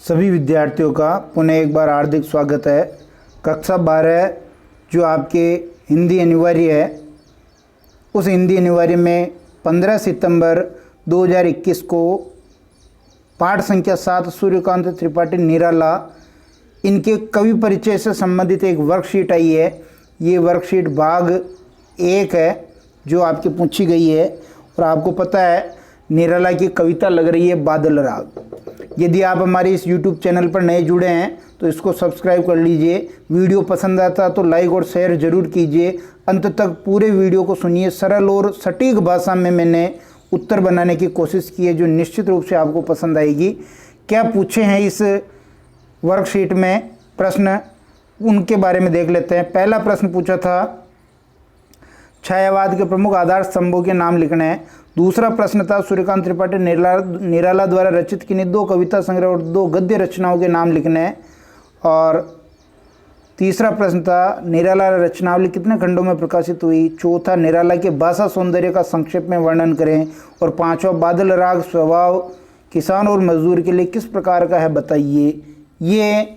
सभी विद्यार्थियों का पुनः एक बार हार्दिक स्वागत है। कक्षा 12 जो आपके हिंदी अनिवार्य है, उस हिंदी अनिवार्य में 15 सितंबर 2021 को पाठ संख्या 7 सूर्यकांत त्रिपाठी निराला इनके कवि परिचय से संबंधित एक वर्कशीट आई है। ये वर्कशीट भाग 1 है जो आपकी पूछी गई है। और आपको पता है निराला की कविता लग रही है बादल राग। यदि आप हमारे इस YouTube चैनल पर नए जुड़े हैं तो इसको सब्सक्राइब कर लीजिए। वीडियो पसंद आता तो लाइक और शेयर जरूर कीजिए। अंत तक पूरे वीडियो को सुनिए। सरल और सटीक भाषा में मैंने उत्तर बनाने की कोशिश की है जो निश्चित रूप से आपको पसंद आएगी। क्या पूछे हैं इस वर्कशीट में प्रश्न, उनके बारे में देख लेते हैं। पहला प्रश्न पूछा था छायावाद के प्रमुख आधार स्तंभों के नाम लिखने हैं। दूसरा प्रश्न था सूर्यकांत त्रिपाठी निराला द्वारा रचित किन्हीं 2 कविता संग्रह और 2 गद्य रचनाओं के नाम लिखने हैं। और तीसरा प्रश्न था निराला रचनावली कितने खंडों में प्रकाशित हुई। चौथा निराला के भाषा सौंदर्य का संक्षेप में वर्णन करें। और पांचवा बादल राग स्वभाव किसान और मजदूर के लिए किस प्रकार का है बताइए। ये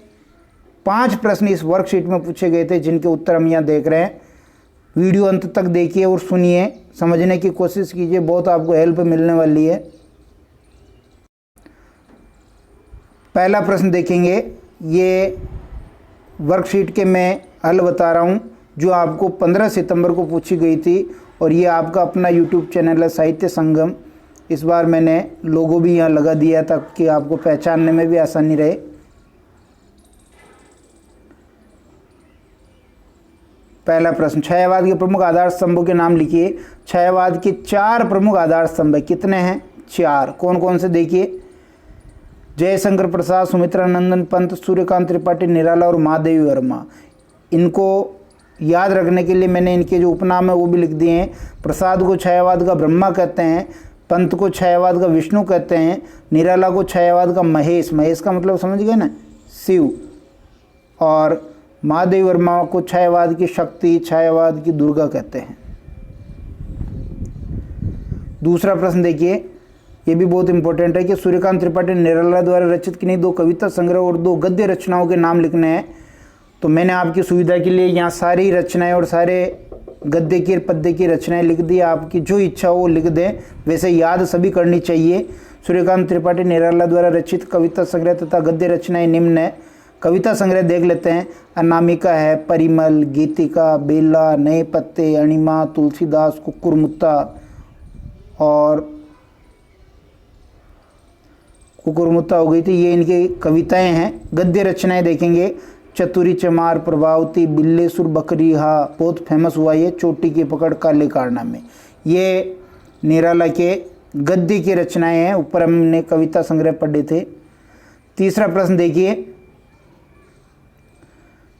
5 प्रश्न इस वर्कशीट में पूछे गए थे जिनके उत्तर हम यहाँ देख रहे हैं। वीडियो अंत तक देखिए और सुनिए, समझने की कोशिश कीजिए, बहुत आपको हेल्प मिलने वाली है। पहला प्रश्न देखेंगे, ये वर्कशीट के मैं हल बता रहा हूँ जो आपको 15 सितंबर को पूछी गई थी। और ये आपका अपना YouTube चैनल है साहित्य संगम। इस बार मैंने लोगो भी यहाँ लगा दिया ताकि आपको पहचानने में भी आसानी रहे। पहला प्रश्न, छायावाद के प्रमुख आधार स्तंभों के नाम लिखिए। छायावाद के 4 प्रमुख आधार स्तंभ है। कितने हैं? 4। कौन कौन से देखिए। जयशंकर प्रसाद, सुमित्रानंदन पंत, सूर्यकांत त्रिपाठी निराला और महादेवी वर्मा। इनको याद रखने के लिए मैंने इनके जो उपनाम है वो भी लिख दिए हैं। प्रसाद को छायावाद का ब्रह्मा कहते हैं, पंत को छायावाद का विष्णु कहते हैं, निराला को छायावाद का महेश, महेश का मतलब समझ गए ना, शिव, और महादेवी वर्मा को छायावाद की शक्ति, छायावाद की दुर्गा कहते हैं। दूसरा प्रश्न देखिए, ये भी बहुत इंपॉर्टेंट है कि सूर्यकांत त्रिपाठी निराला द्वारा रचित किन्हीं 2 कविता संग्रह और 2 गद्य रचनाओं के नाम लिखने हैं। तो मैंने आपकी सुविधा के लिए यहाँ सारी रचनाएं और सारे गद्य की पद्य की रचनाएं लिख दी। आपकी जो इच्छा हो वो लिख दें, वैसे याद सभी करनी चाहिए। सूर्यकांत त्रिपाठी निराला द्वारा रचित कविता संग्रह तथा गद्य रचनाएं निम्न है। कविता संग्रह देख लेते हैं। अनामिका है, परिमल, गीतिका, बेला, नए पत्ते, अणिमा, तुलसीदास, कुकुरमुत्ता और कुकुरमुत्ता हो गई थी, ये इनकी कविताएं हैं। गद्य रचनाएं देखेंगे, चतुरी चमार, प्रभावती, बिल्लेसुर बकरीहा, बहुत फेमस हुआ ये, चोटी की पकड़, काले कारनामे। ये निराला के गद्य की रचनाएं हैं। ऊपर हमने कविता संग्रह पढ़े थे। तीसरा प्रश्न देखिए,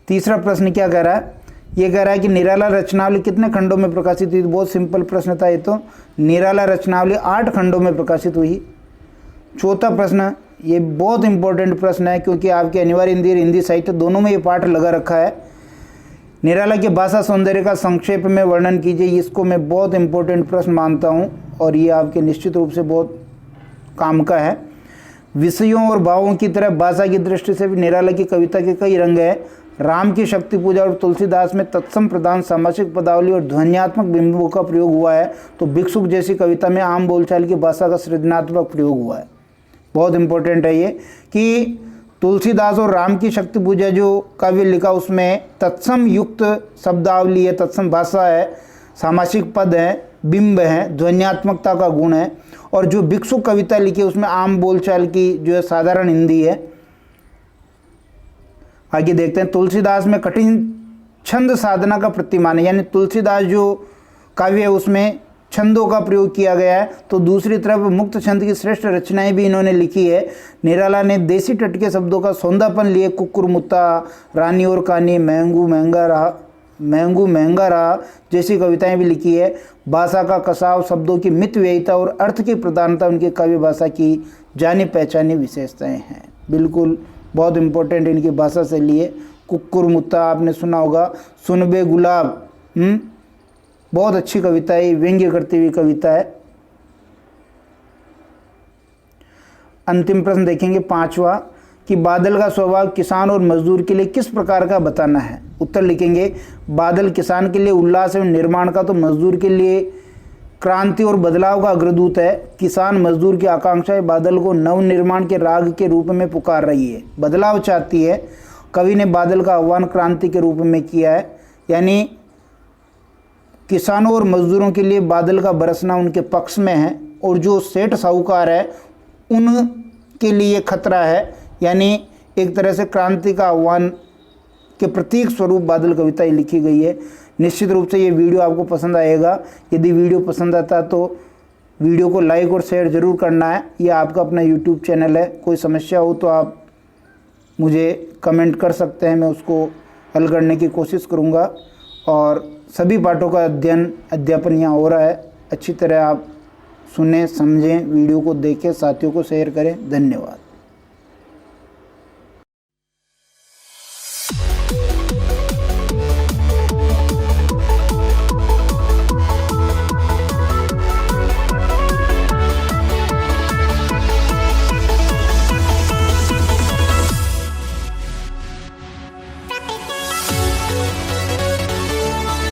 तीसरा प्रश्न क्या कह रहा है, ये कह रहा है कि निराला रचनावली कितने खंडों में प्रकाशित हुई। बहुत सिंपल प्रश्न था ये तो। निराला रचनावली 8 खंडों में प्रकाशित हुई। चौथा प्रश्न, ये बहुत इंपॉर्टेंट प्रश्न है क्योंकि आपके अनिवार्य हिंदी और हिंदी साहित्य दोनों में ये पाठ लगा रखा है। निराला के भाषा सौंदर्य का संक्षेप में वर्णन कीजिए। इसको मैं बहुत इंपॉर्टेंट प्रश्न मानता हूँ और ये आपके निश्चित रूप से बहुत काम का है। विषयों और भावों की तरह भाषा की दृष्टि से भी निराला की कविता के कई रंग हैं। राम की शक्ति पूजा और तुलसीदास में तत्सम प्रधान सामासिक पदावली और ध्वन्यात्मक बिंबों का प्रयोग हुआ है। तो भिक्षुक जैसी कविता में आम बोलचाल की भाषा का सृजनात्मक प्रयोग हुआ है। बहुत इंपॉर्टेंट है ये कि तुलसीदास और राम की शक्ति पूजा जो काव्य लिखा उसमें तत्सम युक्त शब्दावली है, तत्सम भाषा है, सामासिक पद है, बिंब है, ध्वन्यात्मकता का गुण है। और जो भिक्षुक कविता लिखी उसमें आम बोलचाल की जो है साधारण हिंदी है। आगे देखते हैं, तुलसीदास में कठिन छंद साधना का प्रतिमान है, यानी तुलसीदास जो काव्य है उसमें छंदों का प्रयोग किया गया है। तो दूसरी तरफ मुक्त छंद की श्रेष्ठ रचनाएं भी इन्होंने लिखी है। निराला ने देसी टट के शब्दों का सौंदापन लिए कुकुरमुत्ता, रानी और कहानी, महंगू महंगा रहा जैसी कविताएं भी लिखी है। भाषा का कसाव, शब्दों की मित व्ययिता और अर्थ की प्रधानता उनकी काव्य भाषा की जानी पहचानी विशेषताएं हैं। बिल्कुल बहुत इंपॉर्टेंट इनकी भाषा शैली है। कुकुरमुत्ता आपने सुना होगा, सुनबे गुलाब, बहुत अच्छी कविता है, व्यंग्य करती हुई कविता है। अंतिम प्रश्न देखेंगे 5वां कि बादल का स्वभाव किसान और मजदूर के लिए किस प्रकार का बताना है। उत्तर लिखेंगे, बादल किसान के लिए उल्लास एवं निर्माण का तो मजदूर के लिए क्रांति और बदलाव का अग्रदूत है। किसान मजदूर की आकांक्षाएं बादल को नव निर्माण के राग के रूप में पुकार रही है, बदलाव चाहती है। कवि ने बादल का आह्वान क्रांति के रूप में किया है, यानी किसानों और मजदूरों के लिए बादल का बरसना उनके पक्ष में है, और जो सेठ साहूकार है उनके लिए खतरा है, यानी एक तरह से क्रांति का आह्वान के प्रतीक स्वरूप बादल कविता लिखी गई है। निश्चित रूप से ये वीडियो आपको पसंद आएगा। यदि वीडियो पसंद आता तो वीडियो को लाइक और शेयर ज़रूर करना है। यह आपका अपना यूट्यूब चैनल है, कोई समस्या हो तो आप मुझे कमेंट कर सकते हैं, मैं उसको हल करने की कोशिश करूँगा। और सभी पाठों का अध्यापन यहाँ हो रहा है, अच्छी तरह आप सुने समझें, वीडियो को देखें, साथियों को शेयर करें। धन्यवाद।